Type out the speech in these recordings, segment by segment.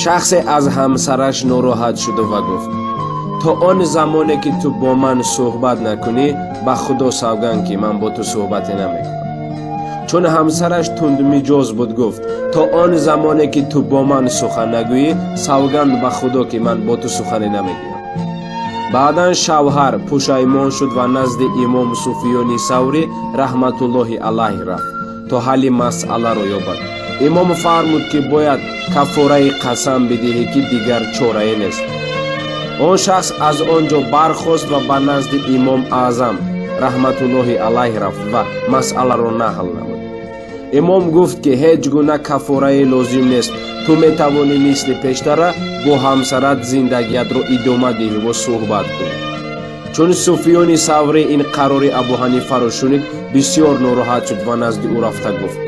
شخص از همسرش ناراحت شد و گفت تا آن زمانی که تو با من صحبت نکنی به خدا سوگند که من با تو صحبت نمیکنم. چون همسرش تندمیجاز بود گفت تا آن زمانی که تو با من سخن نگویی سوگند به خدا که من با تو سخن نمیگویم. بعدا شوهر پشیمان شد و نزد امام سفیان ثوری رحمت الله علیه رفت تا حل مسئله را یابد. امام فرمود که باید کفاره قسم بدهی که دیگر چاره نیست. آن شخص از آنجا برخاست و به نزد امام اعظم رحمت الله علیه رفت و مسئله را نحل نمود. امام گفت که هیچ گونه کفاره لازم نیست، تو میتوانی مثل پیشتر با همسرت زندگیت را ادامه دهی و صحبت کنی. چون سفیان ثوری این قرار ابو حنیفه را شنید بسیار ناراحت شد و نزد او رفته گفت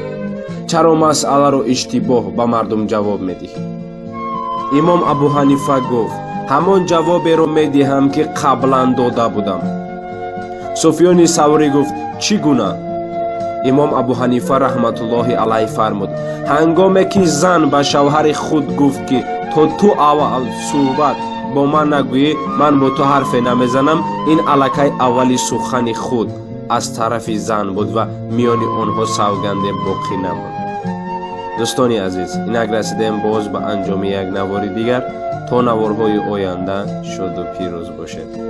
چرا مسئله را اشتباه به مردم جواب میدهی؟ امام ابو حنیفه گفت همان جوابی را میدهم که قبلا داده بودم. سفیان ثوری گفت چگونه؟ امام ابو حنیفه رحمت الله علیه فرمود هنگامی که زن به شوهر خود گفت که تا تو اول صحبت با من نگویی من با تو حرف نمیزنم، این الکی اولی سخن خود از طرف زن بود و میان آنها سوگند باقی نماند. دوستان عزیز، اینک رسیدیم باز به انجام یک نوار دیگر. تا نوارهای آینده شاد و پیروز باشید.